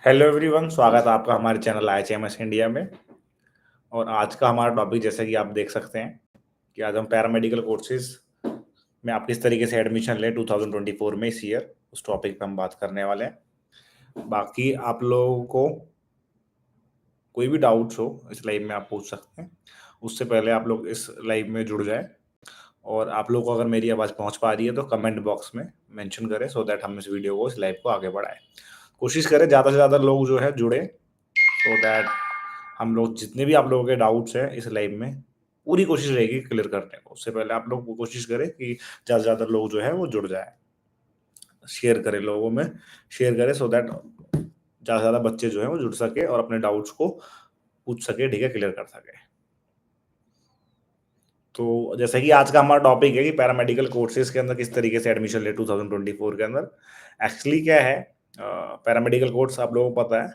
Hello everyone, स्वागत है आपका हमारे चैनल IHMS इंडिया में। और आज का हमारा टॉपिक जैसा कि आप देख सकते हैं कि आज हम पैरामेडिकल कोर्सेज में आप किस तरीके से एडमिशन लें 2024 में इस ईयर, उस टॉपिक पे हम बात करने वाले हैं। बाकी आप लोगों को कोई भी डाउट्स हो इस लाइव में आप पूछ सकते हैं। उससे पहले आप लोग इस लाइव में जुड़ जाएं और आप लोगों को अगर मेरी आवाज़ पहुंच पा रही है तो कमेंट बॉक्स में मेंशन करें सो दैट हम इस वीडियो को, इस लाइव को आगे बढ़ाएं। कोशिश करें ज़्यादा से ज़्यादा लोग जो है जुड़े सो दैट हम लोग जितने भी आप लोगों के डाउट्स हैं इस लाइव में पूरी कोशिश रहेगी क्लियर करने को। उससे पहले आप लोग कोशिश करें कि ज़्यादा से ज़्यादा लोग जो है वो जुड़ जाए, शेयर करें लोगों में, शेयर करें सो दैट ज़्यादा से ज़्यादा बच्चे जो है वो जुड़ सके और अपने डाउट्स को पूछ सके, ठीक है, क्लियर कर सके। तो जैसे कि आज का हमारा टॉपिक है कि पैरामेडिकल कोर्सेज के अंदर किस तरीके से एडमिशन ले 2024 के अंदर। एक्चुअली क्या है, पैरामेडिकल कोर्स आप लोगों को पता है,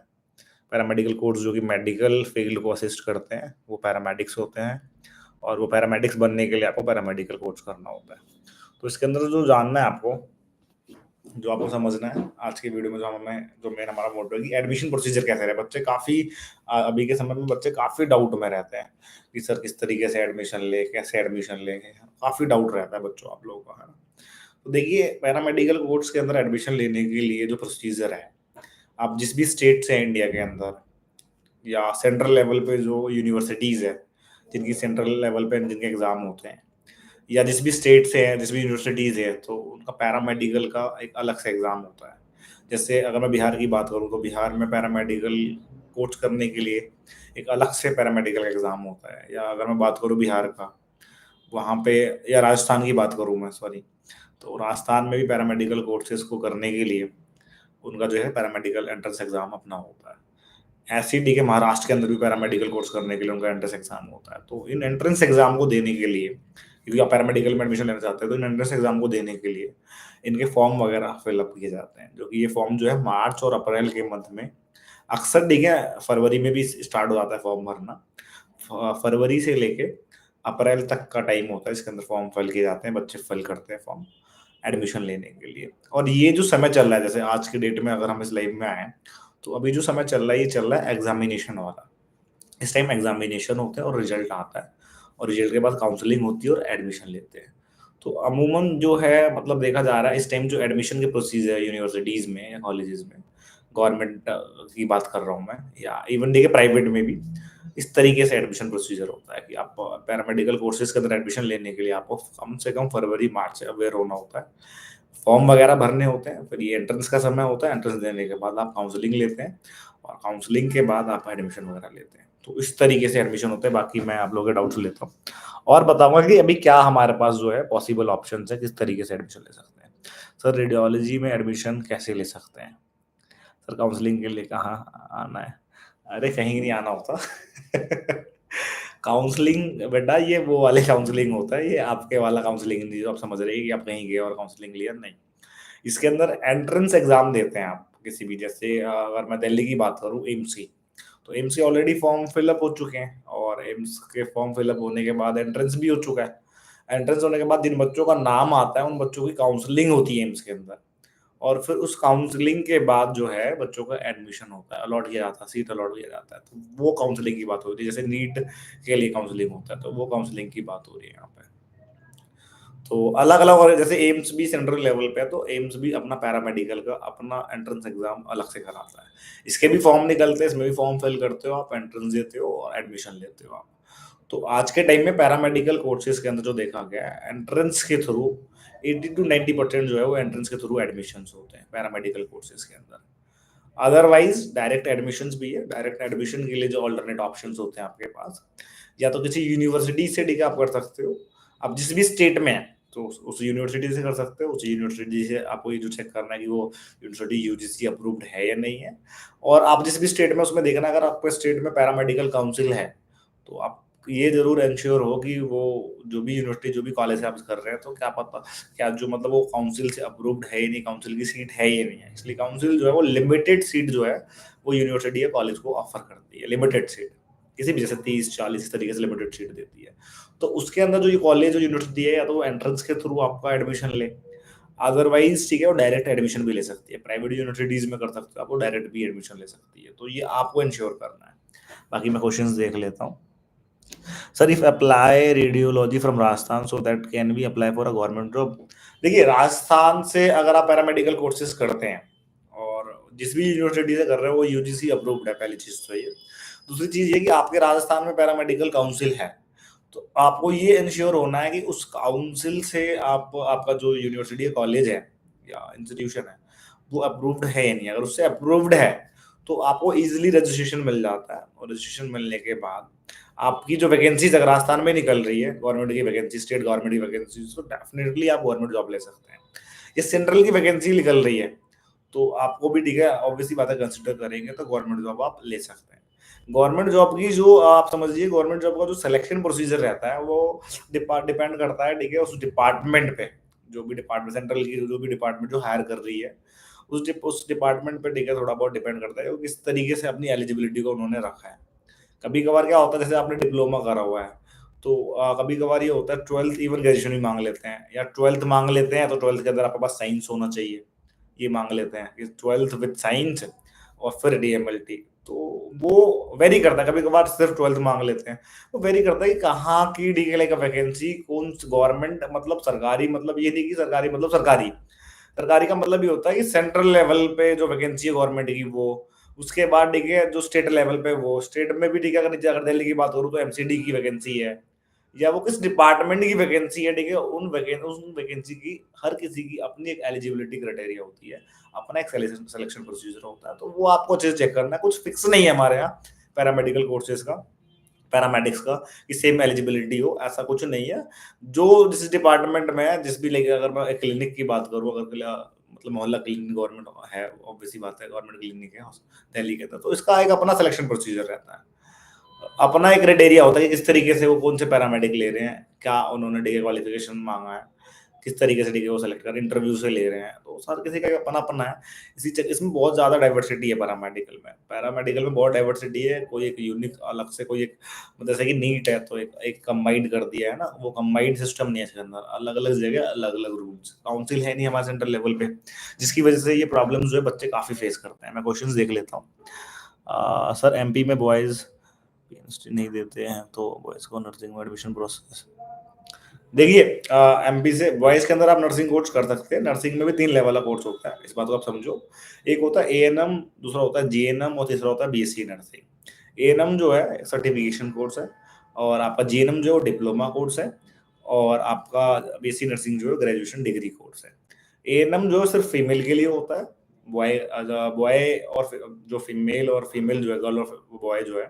पैरामेडिकल कोर्स जो कि मेडिकल फील्ड को असिस्ट करते हैं वो पैरामेडिक्स होते हैं। और वो पैरामेडिक्स बनने के लिए आपको पैरामेडिकल कोर्स करना होता है। तो इसके अंदर जो जानना है आपको, जो आपको समझना है आज की वीडियो में, जो हमें जो मेन हमारा मोटो है कि एडमिशन प्रोसीजर कैसे रहे। बच्चे काफ़ी अभी के समय में बच्चे काफ़ी डाउट में रहते हैं कि सर किस तरीके से एडमिशन ले, कैसे एडमिशन लेंगे, काफ़ी डाउट रहता है बच्चों आप लोगों का, है ना। तो देखिए, पैरामेडिकल कोर्स के अंदर एडमिशन लेने के लिए जो प्रोसीजर है, आप जिस भी स्टेट से हैं इंडिया के अंदर या सेंट्रल लेवल पे जो यूनिवर्सिटीज़ है, जिनकी सेंट्रल लेवल पे जिनके एग्ज़ाम होते हैं, या जिस भी स्टेट से हैं, जिस भी यूनिवर्सिटीज़ है, तो उनका पैरामेडिकल का एक अलग से एग्ज़ाम होता है। जैसे अगर मैं बिहार की बात करूँ तो बिहार में पैरामेडिकल कोर्स करने के लिए एक अलग से पैरामेडिकल एग्ज़ाम होता है। या अगर मैं बात करूँ बिहार का, वहाँ पे, या राजस्थान की बात करूँ मैं, सॉरी, तो राजस्थान में भी पैरामेडिकल कोर्सेज़ को करने के लिए उनका जो है पैरामेडिकल एंट्रेंस एग्ज़ाम अपना होता है। ऐसे ही देखिए, महाराष्ट्र के अंदर भी पैरामेडिकल कोर्स करने के लिए उनका एंट्रेंस एग्जाम होता है। तो इन एंट्रेंस एग्जाम को देने के लिए, क्योंकि आप पैरामेडिकल में एडमिशन लेना चाहते हैं, तो इन एंट्रेंस एग्जाम को देने के लिए इनके फॉर्म वगैरह फिलअप किए जाते हैं। जो कि ये फॉर्म जो है मार्च और अप्रैल के मंथ में, अक्सर देखिए फरवरी में भी स्टार्ट हो जाता है फॉर्म भरना। फरवरी से लेके अप्रैल तक का टाइम होता है, इसके अंदर फॉर्म फिल किए जाते हैं, बच्चे फिल करते हैं फॉर्म एडमिशन लेने के लिए। और ये जो समय चल रहा है, जैसे आज के डेट में अगर हम इस लाइव में आए, तो अभी जो समय चल रहा है ये चल रहा है एग्जामिनेशन वाला। इस टाइम एग्जामिनेशन होता है और रिजल्ट आता है, और रिजल्ट के बाद काउंसलिंग होती है और एडमिशन लेते हैं। तो अमूमन जो है, मतलब देखा जा रहा है इस टाइम जो एडमिशन के प्रोसीजर है यूनिवर्सिटीज़ में या कॉलेजेस में, गवर्नमेंट की बात कर रहा हूँ मैं, या इवन देखिए प्राइवेट में भी इस तरीके से एडमिशन प्रोसीजर होता है कि आप पैरामेडिकल कोर्सेज के अंदर एडमिशन लेने के लिए आपको कम से कम फरवरी मार्च से अवेयर होना होता है। फॉर्म वगैरह भरने होते हैं, फिर ये एंट्रेंस का समय होता है, एंट्रेंस देने के बाद आप काउंसलिंग लेते हैं, और काउंसलिंग के बाद आप एडमिशन वगैरह लेते हैं। तो इस तरीके से एडमिशन होता है। बाकी मैं आप लोगों के डाउट्स लेता हूँ और बताऊंगा कि अभी क्या हमारे पास जो है पॉसिबल ऑप्शन है, किस तरीके से एडमिशन ले सकते हैं। सर, रेडियोलॉजी में एडमिशन कैसे ले सकते हैं? सर, काउंसलिंग के लिए कहाँ आना है? अरे, कहीं नहीं आना होता। काउंसलिंग बेटा ये वो वाले काउंसलिंग होता है, ये आपके वाला काउंसलिंग नहीं जो आप समझ रहे हैं कि आप कहीं गए और काउंसलिंग लिया, नहीं। इसके अंदर एंट्रेंस एग्जाम देते हैं आप किसी भी, जैसे अगर मैं दिल्ली की बात करूँ, एम्स की, तो एम्स के ऑलरेडी फॉर्म फिलअप हो चुके हैं, और एम्स के फॉर्म फिलअप होने के बाद एंट्रेंस भी हो चुका है। एंट्रेंस होने के बाद जिन बच्चों का नाम आता है उन बच्चों की काउंसलिंग होती है एम्स के अंदर, और फिर उस काउंसलिंग के बाद जो है बच्चों का एडमिशन होता है, अलॉट किया जाता है, सीट अलॉट किया जाता है। तो वो काउंसलिंग की बात होती है, जैसे नीट के लिए काउंसलिंग होता है, तो वो काउंसलिंग की बात हो रही है यहाँ पे। तो अलग अलग, और जैसे एम्स भी सेंट्रल लेवल पे है, तो एम्स भी अपना पैरामेडिकल का अपना एंट्रेंस एग्जाम अलग से कराता है। इसके भी फॉर्म निकलते हैं, इसमें भी फॉर्म फिल करते हो आप, एंट्रेंस देते हो और एडमिशन लेते हो आप। तो आज के टाइम में पैरामेडिकल कोर्सेज के अंदर जो देखा गया है, एंट्रेंस के थ्रू 80 to 90% जो है वो एंट्रेंस के थ्रू एडमिशन होते हैं पैरामेडिकल कोर्सेज के अंदर। अदरवाइज डायरेक्ट एडमिशंस भी है। डायरेक्ट एडमिशन के लिए जो ऑल्टरनेट ऑप्शंस होते हैं आपके पास, या तो किसी यूनिवर्सिटी से डी आप कर सकते हो, आप जिस भी स्टेट में है तो उस यूनिवर्सिटी से कर सकते हो। उस यूनिवर्सिटी से आपको ये जो चेक करना है कि वो यूनिवर्सिटी यूजीसी अप्रूव्ड है या नहीं है। और आप जिस भी स्टेट में, उसमें देखना अगर आपके स्टेट में पैरामेडिकल काउंसिल है, तो आप ये जरूर इंश्योर हो कि वो जो भी यूनिवर्सिटी, जो भी कॉलेज से आप कर रहे हैं, तो क्या पता क्या जो मतलब वो काउंसिल से अप्रूव्ड है या नहीं, काउंसिल की सीट है या नहीं है। इसलिए काउंसिल जो है वो लिमिटेड सीट जो है वो यूनिवर्सिटी या कॉलेज को ऑफर करती है, लिमिटेड सीट, किसी भी, जैसे 30-40 इस तरीके से लिमिटेड सीट देती है। तो उसके अंदर जो ये कॉलेज और यूनिवर्सिटी है, या तो वो एंट्रेंस के थ्रू आपका एडमिशन ले, अदरवाइज ठीक है वो डायरेक्ट एडमिशन भी ले सकती है, प्राइवेट यूनिवर्सिटीज में कर सकते हो, आपको डायरेक्ट भी एडमिशन ले सकती है, तो ये आपको इंश्योर करना है। बाकी मैं क्वेश्चंस देख लेता हूँ। Sir if apply radiology from Rajasthan so that can be apply for a government job. देखिए राजस्थान से अगर आप पैरामेडिकल कोर्सेज करते हैं और जिस भी यूनिवर्सिटी से कर रहे हो वो यूजीसी अप्रूव्ड है, पहली चीज तो ये। दूसरी चीज ये कि आपके राजस्थान में पैरामेडिकल काउंसिल है, तो आपको ये इंश्योर होना है कि उस काउंसिल से आप आपका जो यूनिवर्सिटी कॉलेज है या इंस्टीट्यूशन है वो अप्रूव्ड है या नहीं। अगर उससे अप्रूव्ड है तो आपको इजीली रजिस्ट्रेशन मिल जाता है, और रजिस्ट्रेशन मिलने के बाद आपकी जो वैकेंसीज अगर राजस्थान में निकल रही है गवर्नमेंट की वैकेंसी, स्टेट गवर्नमेंट की वैकेंसी, तो डेफिनेटली आप गवर्नमेंट जॉब ले सकते हैं। ये सेंट्रल की वैकेंसी निकल रही है तो आपको भी ठीक है ऑब्वियसली बात है कंसिडर करेंगे तो गवर्नमेंट जॉब आप ले सकते हैं। गवर्नमेंट जॉब की जो आप समझिए गवर्नमेंट जॉब का जो सिलेक्शन प्रोसीजर रहता है वो डिपेंड करता है ठीक है उस डिपार्टमेंट पे, जो भी डिपार्टमेंट सेंट्रल की जो भी डिपार्टमेंट जो हायर कर रही है उस डिपार्टमेंट पे ठीक है थोड़ा बहुत डिपेंड करता है कि किस तरीके से अपनी एलिजिबिलिटी को उन्होंने रखा है। कभी कभार क्या होता है जैसे आपने डिप्लोमा करा हुआ है तो कभी कभार ये होता है ट्वेल्थ इवन ग्रेजुएशन भी मांग लेते हैं, या ट्वेल्थ मांग लेते हैं तो ट्वेल्थ के अंदर आपके पास साइंस होना चाहिए, ये मांग लेते हैं कि ट्वेल्थ विद साइंस और फिर डीएमएलटी। तो वो वेरी करता है, कभी कभार सिर्फ ट्वेल्थ मांग लेते हैं। वो वेरी करता है कि कहाँ की डीएलए का वैकेंसी कौन गवर्नमेंट मतलब सरकारी, मतलब ये नहीं कि सरकारी मतलब सरकारी, सरकारी का मतलब ये होता है कि सेंट्रल लेवल पे जो वैकेंसी है गवर्नमेंट की वो, उसके बाद ठीक है जो स्टेट लेवल पे वो स्टेट में भी ठीक है। अगर दिल्ली की बात करूँ तो एमसीडी की वैकेंसी है, या वो किस डिपार्टमेंट की वैकेंसी है ठीक है, उन वैकेंसी की हर किसी की अपनी एक एलिजिबिलिटी क्राइटेरिया होती है, अपना एक सिलेक्शन प्रोसीजर होता है, तो वो आपको अच्छे से चेक करना है। कुछ फिक्स नहीं है हमारे यहाँ पैरामेडिकल कोर्सेज का, पैरामेडिक्स का कि सेम एलिजिबिलिटी हो, ऐसा कुछ नहीं है। जो जिस डिपार्टमेंट में है जिस भी लेके, अगर मैं क्लिनिक की बात करूँ, अगर मतलब मोहल्ला क्लिनिक गवर्नमेंट है, ऑब्वियसली बात है गवर्नमेंट क्लिनिक है दिल्ली के अंदर, तो इसका एक अपना सिलेक्शन प्रोसीजर रहता है, अपना एक क्राइटेरिया होता है कि किस तरीके से वो कौन से पैरामेडिक ले रहे हैं, क्या उन्होंने डिग्री क्वालिफिकेशन मांगा है, किस तरीके से डिग्री वो सेलेक्ट कर इंटरव्यू से ले रहे हैं, तो हर किसी का अपना अपना है। इसमें बहुत ज्यादा डाइवर्सिटी है पैरामेडिकल में बहुत डाइवर्सिटी है। कोई एक यूनिक अलग से कोई एक मतलब जैसे कि नीट है तो एक कंबाइंड कर दिया है ना, वो कंबाइंड सिस्टम नहीं है, इसके अंदर अलग अलग जगह अलग अलग रूल्स, काउंसिल है नहीं हमारे सेंट्रल लेवल पे, जिसकी वजह से ये प्रॉब्लम जो है बच्चे काफी फेस करते हैं। मैं क्वेश्चन देख लेता हूँ। सर एमपी में बॉयज नहीं देते हैं तो बॉयज को नर्सिंग में एडमिशन प्रोसेस, देखिए एमपी से बॉयज के अंदर आप नर्सिंग कोर्स कर सकते हैं। नर्सिंग में भी 3 लेवल का कोर्स होता है, इस बात को आप समझो। एक होता है एएनएम, दूसरा होता है जीएनएम और तीसरा होता है बीएससी नर्सिंग। एएनएम जो है सर्टिफिकेशन कोर्स है, और आपका जीएनएम जो डिप्लोमा कोर्स है, और आपका बीएससी नर्सिंग जो है ग्रेजुएशन डिग्री कोर्स है। एएनएम जो है सिर्फ फीमेल के लिए होता है, बॉय बॉय और जो फीमेल और फीमेल जो है गर्ल और बॉय जो है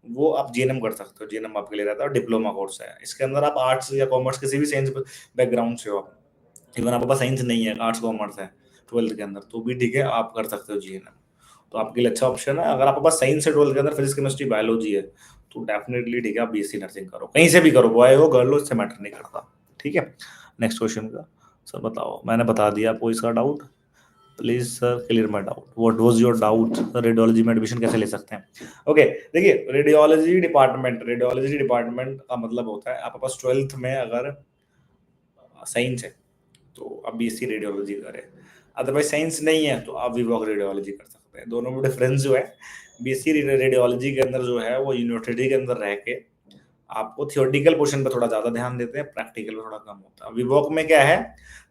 वो आप जीएनएम कर सकते हो, जीएनएम आपके लिए रहता है और डिप्लोमा कोर्स है। इसके अंदर आप आर्ट्स या कॉमर्स किसी भी साइंस बैकग्राउंड से हो आप, इवन आपके पास साइंस नहीं है आर्ट्स कॉमर्स है ट्वेल्थ के अंदर तो भी ठीक है आप कर सकते हो जीएनएम, तो आपके लिए अच्छा ऑप्शन है। अगर आपके पास साइंस है ट्वेल्थ के अंदर फिजिक्स केमिस्ट्री बायोलॉजी है तो डेफिनेटली ठीक है आप बीएससी नर्सिंग करो, कहीं से भी करो, बॉय हो गर्ल हो इससे मैटर नहीं करता। ठीक है, नेक्स्ट क्वेश्चन का सर बताओ, मैंने बता दिया आपको इसका doubt, please sir clear my doubt, what was your doubt sir, radiology में एडमिशन कैसे ले सकते हैं। ओके देखिए रेडियोलॉजी डिपार्टमेंट का मतलब होता है आपके पास ट्वेल्थ में अगर साइंस है तो आप बीएससी रेडियोलॉजी करें, अदरवाइज साइंस नहीं है तो आप विवॉक रेडियोलॉजी कर सकते हैं। दोनों में डिफरेंस जो है, बीएससी रेडियोलॉजी के अंदर जो है वो यूनिवर्सिटी के अंदर रह के आपको थियोरेटिकल पोर्शन पे थोड़ा ज्यादा ध्यान देते हैं, प्रैक्टिकल पे थोड़ा कम होता है। विवॉक में क्या है,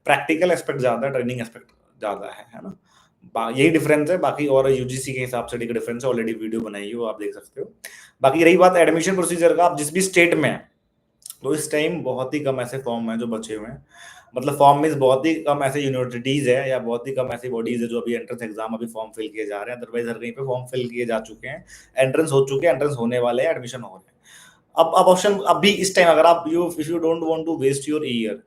प्रैक्टिकल एस्पेक्ट ज्यादा है, ट्रेनिंग एस्पेक्ट ज्यादा है ना, यही डिफरेंस है। बाकी और यूजीसी के हिसाब से डिफरेंस है, ऑलरेडी वीडियो बनाई है वो आप देख सकते हो। बाकी रही बात एडमिशन प्रोसीजर का, आप जिस भी स्टेट में है तो इस टाइम बहुत ही कम ऐसे फॉर्म है जो बचे हुए हैं, मतलब फॉर्म में बहुत ही कम ऐसे यूनिवर्सिटीज है या बहुत ही कम ऐसी बॉडीज है जो अभी एंट्रेंस एग्जाम अभी फॉर्म फिल किए जा रहे हैं, अदरवाइज हर कहीं पे फॉर्म फिल किए जा चुके हैं, एंट्रेंस हो चुके हैं, एंट्रेंस होने वाले हैं, एडमिशन हो रहे हैं। अब ऑप्शन अभी इस टाइम अगर आप you if you don't want to waste your year,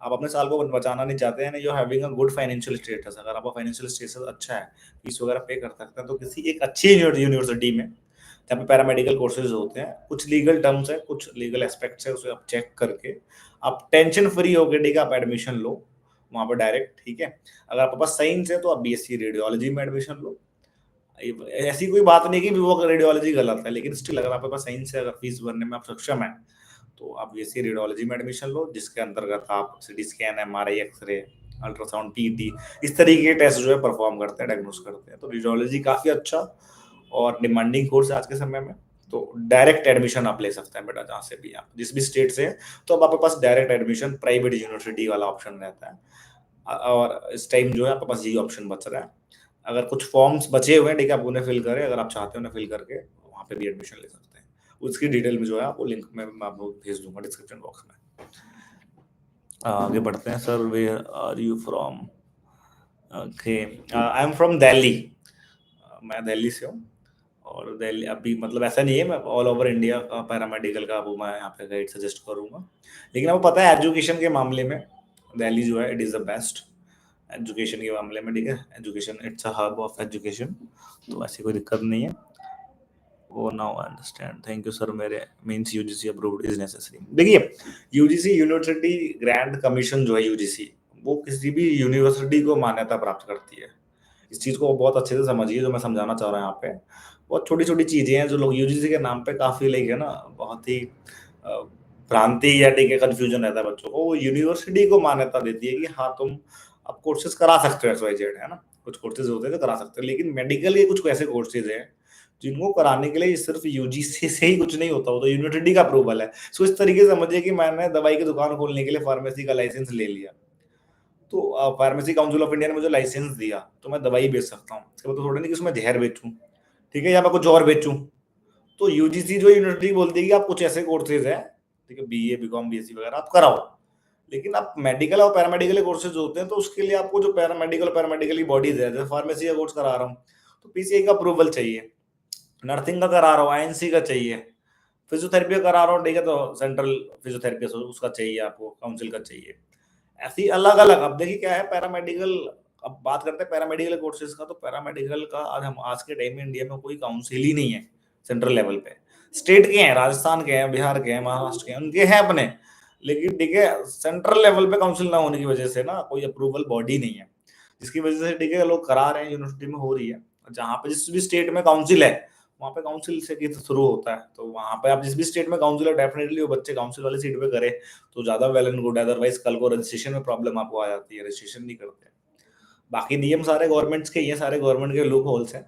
आप अपने साल को बचाना नहीं चाहते हैं, you having a good financial status, अगर आपका फाइनेंशियल स्टेटस अच्छा है, फीस वगैरह पे कर सकते हैं, तो किसी एक अच्छी यूनिवर्सिटी में जहाँ पे पैरामेडिकल कोर्सेज होते हैं, कुछ लीगल टर्म्स है, कुछ लीगल एस्पेक्ट्स है, उसे आप चेक करके आप टेंशन फ्री होकर ठीक है आप एडमिशन लो वहाँ पर डायरेक्ट। ठीक है, अगर आपके पास साइंस है तो आप बीएससी रेडियोलॉजी में एडमिशन लो, ऐसी कोई बात नहीं कि वो रेडियोलॉजी गलत है, लेकिन स्टिल अगर आपके पास साइंस है, अगर फीस भरने में आप सक्षम है तो आप बीएससी रेडियोलॉजी में एडमिशन लो, जिसके अंतर्गत आप CT scan, MRI, X-ray ultrasound, PT, इस तरीके के टेस्ट जो है परफॉर्म करते हैं, डायग्नोस करते हैं। तो रेडियोलॉजी काफी अच्छा और डिमांडिंग कोर्स है आज के समय में। तो डायरेक्ट एडमिशन आप ले सकते हैं बेटा, जहाँ से भी आप जिस भी स्टेट से हैं, तो अब आपके पास डायरेक्ट एडमिशन प्राइवेट यूनिवर्सिटी वाला ऑप्शन रहता है। और इस टाइम जो है आपके पास यही ऑप्शन बच रहा है। अगर कुछ फॉर्म्स बचे हुए हैं, ठीक है, आप उन्हें फिल करें, अगर आप चाहते हैं उन्हें फिल करके वहाँ पे भी एडमिशन ले सकते हैं। उसकी डिटेल में जो है आपको लिंक में मैं आपको भेज दूंगा डिस्क्रिप्शन बॉक्स में। आगे बढ़ते हैं। Sir, where are you from? Okay, I am from Delhi. मैं दिल्ली से हूँ। और दिल्ली अभी मतलब ऐसा नहीं है, मैं ऑल ओवर इंडिया का पैरामेडिकल का आपको मैं यहाँ पे गाइड सजेस्ट करूँगा। लेकिन आपको पता है एजुकेशन के मामले में दिल्ली जो है it is the best education के मामले में, ठीक है। Education, it's a hub of education, तो ऐसी कोई दिक्कत नहीं है। वो now I understand, thank you sir. मेरे means UGC approved is necessary. देखिए, यूजीसी यूनिवर्सिटी ग्रैंड कमीशन जो है यूजीसी, वो किसी भी यूनिवर्सिटी को मान्यता प्राप्त करती है। इस चीज को बहुत अच्छे से समझिए, जो मैं समझाना चाह रहा हूँ यहाँ पे। बहुत छोटी छोटी चीजें हैं जो लोग यूजीसी के नाम पे काफी लाइक है ना, बहुत ही भ्रांति या ठीक है कंफ्यूजन रहता है बच्चों को। वो यूनिवर्सिटी को मान्यता देती है कि हाँ तुम अब कोर्सेज करा सकते हो, XYZ, है ना। कुछ कोर्सेज होते हैं तो करा सकते हो, लेकिन मेडिकल के कुछ ऐसे कोर्सेज हैं जिनको कराने के लिए सिर्फ यूजीसी से ही कुछ नहीं होता, वो तो यूनिवर्सिटी का अप्रूवल है। सो इस तरीके से समझिए कि मैंने दवाई की दुकान खोलने के लिए फार्मेसी का लाइसेंस ले लिया, तो फार्मेसी काउंसिल ऑफ इंडिया ने मुझे लाइसेंस दिया, तो मैं दवाई बेच सकता हूँ। इसका मतलब थोड़ा नहीं कि उसमें जहर बेचूं, ठीक है, या मैं कुछ और बेचूं। तो यूजीसी जो यूनिवर्सिटी बोलती है कि आप कुछ ऐसे कोर्सेज है, ठीक है, बीए, बीकॉम, बीएससी वगैरह आप कराओ, लेकिन आप मेडिकल और पैरामेडिकल कोर्सेज होते हैं, तो उसके लिए आपको जो पैरामेडिकल की बॉडीज है, जैसे फार्मेसी का कोर्स करा रहा हूँ तो पीसीआई का अप्रूवल चाहिए, नर्सिंग का करा रहा हूँ आईएनसी का चाहिए, फिजियोथेरेपी का करा रहा हूँ, ठीक है, तो सेंट्रल फिजियोथेरेपी उसका चाहिए, आपको काउंसिल का चाहिए। ऐसी अलग अलग। अब देखिए क्या है पैरामेडिकल, अब बात करते हैं पैरामेडिकल कोर्सेज का, तो पैरामेडिकल का आज के टाइम में इंडिया में कोई काउंसिल ही नहीं है सेंट्रल लेवल पे। स्टेट के हैं, राजस्थान के हैं, बिहार के हैं, महाराष्ट्र के हैं, उनके हैं अपने, लेकिन ठीक है सेंट्रल लेवल पे काउंसिल ना होने की वजह से ना कोई अप्रूवल बॉडी नहीं है, जिसकी वजह से ठीक है लोग करा रहे हैं, यूनिवर्सिटी में हो रही है। जहाँ पे जिस भी स्टेट में काउंसिल है वहाँ पे काउंसिल से थ्रू होता है, तो वहाँ पे आप जिस भी स्टेट में काउंसिल है डेफिनेटली वो बच्चे काउंसिल वाली सीट पे करे तो ज्यादा वेल एंड गुड है। अदरवाइज कल को रजिस्ट्रेशन में प्रॉब्लम आपको आ जाती है, रजिस्ट्रेशन नहीं करते। बाकी नियम सारे गवर्नमेंट्स के ही हैं, सारे गवर्नमेंट के लूप होल्स हैं,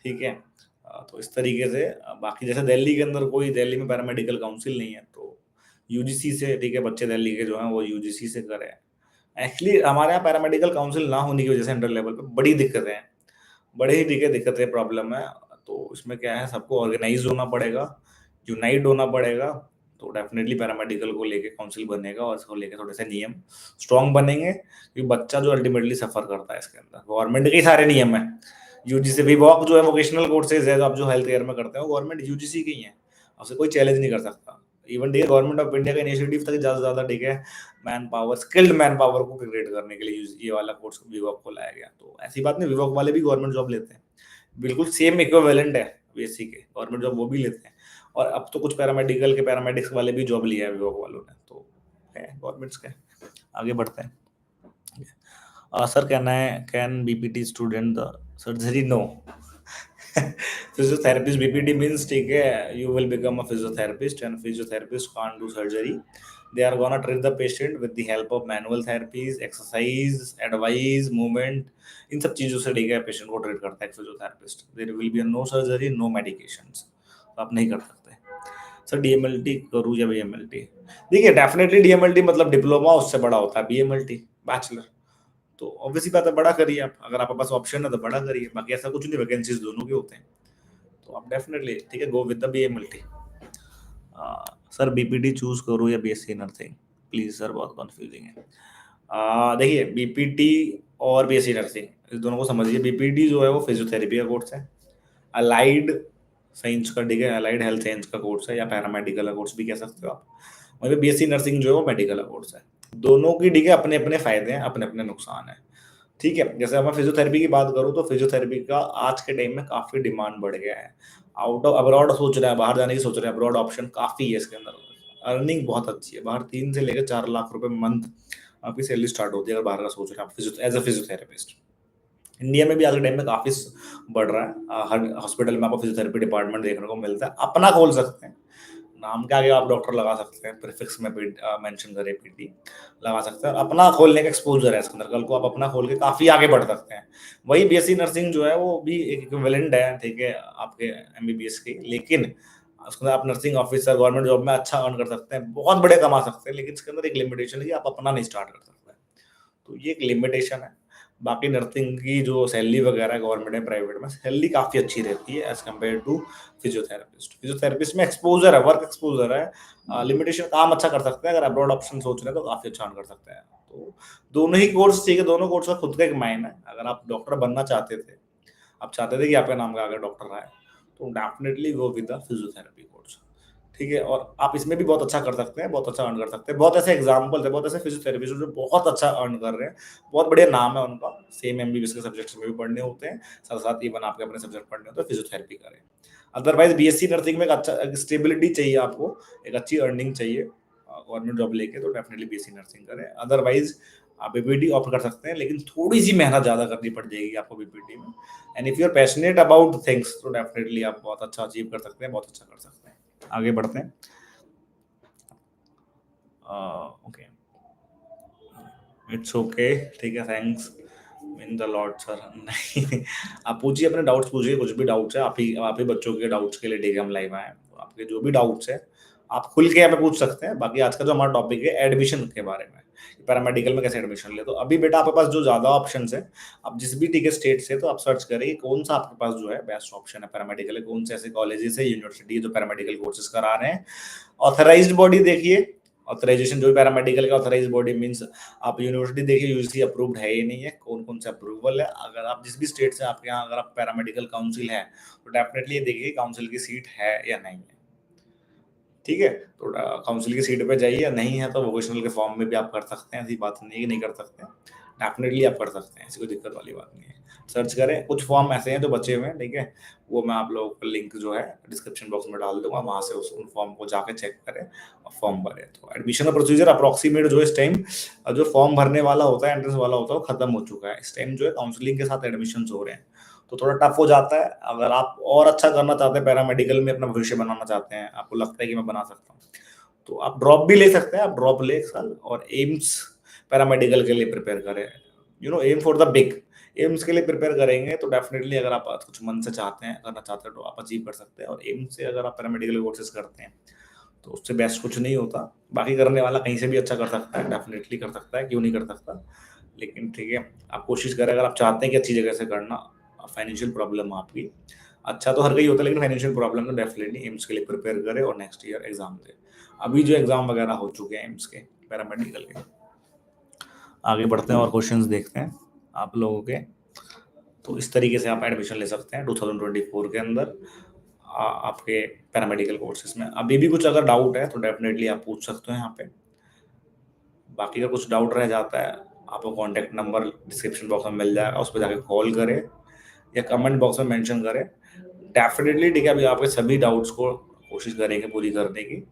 ठीक है। तो इस तरीके से बाकी जैसे दिल्ली के अंदर कोई, दिल्ली में पैरामेडिकल काउंसिल नहीं है, तो यूजीसी से ठीक है बच्चे दिल्ली के जो हैं वो यूजीसी से करें। एक्चुअली हमारे यहाँ पैरामेडिकल काउंसिल ना होने की वजह से सेंट्रल लेवल पे बड़ी दिक्कतें हैं, बड़े ही दिक्कतें प्रॉब्लम है। तो इसमें क्या है, सबको ऑर्गेनाइज होना पड़ेगा, यूनाइट होना पड़ेगा, तो डेफिनेटली पैरामेडिकल को लेके काउंसिल बनेगा और इसको लेके थोड़े से नियम स्ट्रॉन्ग बनेंगे, क्योंकि बच्चा जो अल्टीमेटली सफर करता है इसके अंदर गवर्नमेंट के ही सारे नियम है। यूजीसी विवॉक जो है वोकेशनल कोर्सेज है, जो आप जो हेल्थ केयर में करते हो गवर्नमेंट यूजीसी की ही है, उससे कोई चैलेंज नहीं कर सकता। इवन ठीक है गवर्नमेंट ऑफ इंडिया का इनिशिएटिव था कि ज्यादा से ज्यादा ठीक है man power, skilled man power को क्रिएट करने के लिए ये वाला कोर्स विवॉक को लाया गया। तो ऐसी बात नहीं, विवॉक वाले भी गवर्नमेंट जॉब लेते हैं, बिल्कुल सेम इक्विवेलेंट है बीएससी के, गवर्नमेंट जॉब वो भी लेते हैं। और अब तो कुछ पैरामेडिकल के पैरामेडिक्स वाले भी जॉब लिया है विवॉक वालों ने, तो है गवर्नमेंट्स के। आगे बढ़ते हैं। Sir can BPT student the surgery? No. Physiotherapist BPT means ठीक है you will become a physiotherapist, and physiotherapist can't do surgery. They are gonna treat the patient with the help of manual therapies, exercise, advice, movement, इन सब चीजों से ठीक है patient को treat करता है physiotherapist. There will be no surgery, no medications, तो आप नहीं कर सकते। सर डीएमएलटी करूँ या बीएमएलटी? देखिए डेफिनेटली डीएमएलटी मतलब डिप्लोमा, उससे बड़ा होता है बीएमएलटी बैचलर, तो ऑब्वियसली बात है बड़ा करिए आप, अगर आपके पास ऑप्शन है तो बड़ा करिए, बाकी ऐसा कुछ नहीं, वैकेंसीज दोनों के होते हैं, तो आप डेफिनेटली ठीक है go with the BMLT. Sir BPT choose करूँ या बीएससी नर्सिंग? प्लीज सर बहुत कंफ्यूजिंग है। देखिए बीपीटी और बीएससी नर्सिंग इस दोनों को समझिए। बीपीटी जो है वो फिजियोथेरेपी का कोर्स है, अलाइड साइंस का, ठीक है, अलाइड हेल्थ साइंस का कोर्स है, या पैरामेडिकल का कोर्स भी कह सकते हो आप। वहीं बीएससी नर्सिंग जो है वो मेडिकल का कोर्स है। दोनों की ठीक है अपने अपने फायदे हैं, अपने अपने नुकसान है, ठीक है। जैसे मैं फिजियोथेरेपी की बात करूँ तो फिजियोथेरेपी का आज के टाइम में काफी डिमांड बढ़ गया है। आउट ऑफ अब्रॉड सोच रहे हैं, बाहर जाने की सोच रहे हैं, अब्रॉड ऑप्शन काफी है इसके अंदर, अर्निंग बहुत अच्छी है बाहर, 3 से लेकर 4 लाख रुपए मंथ आपकी सैलरी स्टार्ट होती है अगर बाहर का सोच रहे हैं आप एज अ फिजियोथेरेपिस्ट। इंडिया में भी आज के टाइम में काफी बढ़ रहा है, हर हॉस्पिटल में आपको फिजियोथेरेपी डिपार्टमेंट देखने को मिलता है, अपना खोल सकते हैं, नाम के आगे आप डॉक्टर लगा सकते हैं, प्रीफिक्स में मेंशन करें पीटी लगा सकते हैं और अपना खोलने का एक्सपोज़र है इसके अंदर, कल को आप अपना खोल के काफ़ी आगे बढ़ सकते हैं। वही बीएससी नर्सिंग जो है वो भी एक इक्विवेलेंट है, ठीक है, आपके एमबीबीएस की, लेकिन उसके अंदर आप नर्सिंग ऑफिसर गवर्नमेंट जॉब में अच्छा अर्न कर सकते हैं, बहुत बड़े कमा सकते हैं, लेकिन इसके अंदर एक लिमिटेशन है कि आप अपना नहीं स्टार्ट कर सकते। तो ये एक लिमिटेशन है। बाकी नर्सिंग की जो सैलरी वगैरह है गवर्नमेंट में, प्राइवेट में सैलरी काफ़ी अच्छी रहती है as compare to physiotherapist. Physiotherapist में एक्सपोज़र है, वर्क एक्सपोज़र है, लिमिटेशन काम अच्छा कर सकते हैं, अगर अब्रॉड ऑप्शन सोच रहे हैं तो काफ़ी अच्छा अर्न कर सकते हैं। तो दोनों ही कोर्स ठीक है, दोनों कोर्स का खुद का एक मायने है। अगर आप डॉक्टर बनना चाहते थे, आप चाहते थे कि आपके नाम का आगे डॉक्टर आए, तो definitely go with the physiotherapy course. ठीक है, और आप इसमें भी बहुत अच्छा कर सकते हैं, बहुत अच्छा अर्न कर सकते हैं। बहुत ऐसे एग्जाम्पल है, बहुत ऐसे फिजियोथेरेपिस्ट जो बहुत अच्छा अर्न कर रहे हैं, बहुत बढ़िया नाम है उनका, सेम एमबीबीएस के सब्जेक्ट्स में भी पढ़ने होते हैं, साथ साथ इवन आपके अपने सब्जेक्ट पढ़ने होते हैं, फिजियोथेरेपी करें। अदरवाइज बीएससी नर्सिंग में एक अच्छा स्टेबिलिटी चाहिए आपको, एक अच्छी अर्निंग चाहिए गवर्नमेंट जॉब लेके, तो डेफिनेटली बीएससी नर्सिंग करें। अदरवाइज आप बीपीटी ऑप्ट कर सकते हैं, लेकिन थोड़ी सी मेहनत ज्यादा करनी पड़ जाएगी आपको बीपीटी में। And if you are passionate about things तो डेफिनेटली आप बहुत अच्छा अचीव कर सकते हैं, बहुत अच्छा कर सकते हैं। आगे बढ़ते हैं। ओके, इट्स ओके, ठीक है, thanks in the Lord sir. नहीं, आप पूछिए, अपने डाउट्स पूछिए, कुछ भी डाउट्स है, आप ही बच्चों के डाउट्स के लिए ठीक है हम लाइव आए हैं। तो आपके जो भी डाउट्स है आप खुल के हमें पूछ सकते हैं। बाकी आज का जो हमारा टॉपिक है एडमिशन के बारे में, पैरामेडिकल में कैसे एडमिशन ले, तो अभी बेटा आपके पास जो ज्यादा ऑप्शंस है, आप जिस भी ठीक है स्टेट से, तो आप सर्च करिए कौन सा आपके पास जो है बेस्ट ऑप्शन है पैरामेडिकल, कौन से ऐसे कॉलेजेस है, यूनिवर्सिटी है जो पैरामेडिकल कोर्सेज करा रहे हैं। ऑथराइज्ड बॉडी देखिए, ऑथराइजेशन जो भी पैरामेडिकल का ऑथराइज्ड बॉडी मींस आप यूनिवर्सिटी देखिए, यूजीसी अप्रूव्ड है ही नहीं है, कौन कौन से अप्रूवल है। अगर आप जिस भी स्टेट से आपके यहाँ अगर आप पैरामेडिकल काउंसिल है, तो डेफिनेटली ये देखिए काउंसिल की सीट है या नहीं है। ठीक है, तो काउंसिल की सीट पे जाइए, नहीं है तो वोकेशनल के फॉर्म में भी आप कर सकते हैं, ऐसी बात नहीं है कि नहीं कर सकते हैं, डेफिनेटली आप कर सकते हैं, ऐसी कोई दिक्कत वाली बात नहीं है। सर्च करें, कुछ फॉर्म ऐसे हैं जो बचे हुए हैं, ठीक है, वो मैं आप लोगों को लिंक जो है डिस्क्रिप्शन बॉक्स में डाल दूंगा, वहां से उन फॉर्म को जाके चेक करें और फॉर्म भरें। तो एडमिशन का प्रोसीजर अप्रोक्सीमेट जो इस टाइम जो फॉर्म भरने वाला होता है, एंट्रेंस वाला होता है, वो खत्म हो चुका है। इस टाइम जो है काउंसलिंग के साथ एडमिशन हो रहे हैं, तो थोड़ा टफ हो जाता है। अगर आप और अच्छा करना चाहते हैं, पैरामेडिकल में अपना भविष्य बनाना चाहते हैं, आपको लगता है कि मैं बना सकता हूँ, तो आप ड्रॉप भी ले सकते हैं। आप ड्रॉप ले एक साल और एम्स पैरामेडिकल के लिए प्रिपेयर करें, aim for the big. AIIMS के लिए प्रिपेयर करेंगे तो डेफिनेटली अगर आप कुछ मन से चाहते हैं, करना चाहते हैं, तो आप अचीव कर सकते हैं। और एम्स से अगर आप पैरामेडिकल कोर्सेज करते हैं तो उससे बेस्ट कुछ नहीं होता। बाकी करने वाला कहीं से भी अच्छा कर सकता है, डेफिनेटली कर सकता है, क्यों नहीं कर सकता। लेकिन ठीक है, आप कोशिश करें, अगर आप चाहते हैं कि अच्छी जगह से करना, फाइनेंशियल प्रॉब्लम आपकी, अच्छा तो हर कहीं होता है, लेकिन फाइनेंशियल प्रॉब्लम तो डेफिनेटली एम्स के लिए प्रिपेयर करें और नेक्स्ट ईयर एग्जाम दे। अभी जो एग्जाम वगैरह हो चुके हैं एम्स के, पैरामेडिकल के। आगे बढ़ते हैं और क्वेश्चंस देखते हैं आप लोगों के। तो इस तरीके से आप एडमिशन ले सकते हैं 2024 के अंदर आपके पैरामेडिकल कोर्सेज में। अभी भी कुछ अगर डाउट है तो डेफिनेटली आप पूछ सकते हो यहाँ पे। बाकी का कुछ डाउट रह जाता है, आपको कॉन्टैक्ट नंबर डिस्क्रिप्शन बॉक्स में मिल जाएगा, उस पर जाके कॉल करें या कमेंट बॉक्स में मेंशन करें। डेफिनेटली ठीक है, अभी आपके सभी डाउट्स को कोशिश करेंगे पूरी करने की।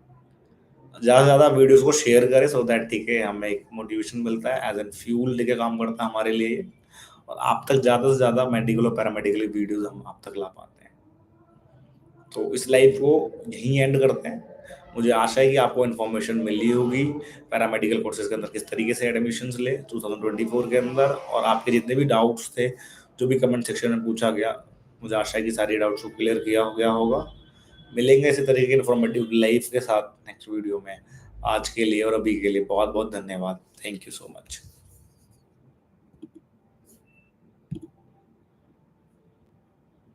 ज़्यादा से ज़्यादा वीडियोस को शेयर करें, सो दैट ठीक है हमें एक मोटिवेशन मिलता है, एज एन फ्यूल लेके काम करता है हमारे लिए ये। और आप तक ज़्यादा से ज़्यादा मेडिकल और पैरामेडिकल वीडियोस हम आप तक ला पाते हैं। तो इस लाइव को यहीं एंड करते हैं। मुझे आशा है कि आपको इन्फॉर्मेशन मिली होगी पैरामेडिकल कोर्सेज के अंदर किस तरीके से एडमिशन्स ले 2024 के अंदर, और आपके जितने भी डाउट्स थे, जो भी कमेंट सेक्शन में पूछा गया, मुझे आशा है कि सारी डाउट्स को क्लियर किया हो गया होगा। मिलेंगे इसी तरीके के इन्फॉर्मेटिव लाइफ के साथ नेक्स्ट वीडियो में। आज के लिए और अभी के लिए बहुत बहुत धन्यवाद। Thank you so much.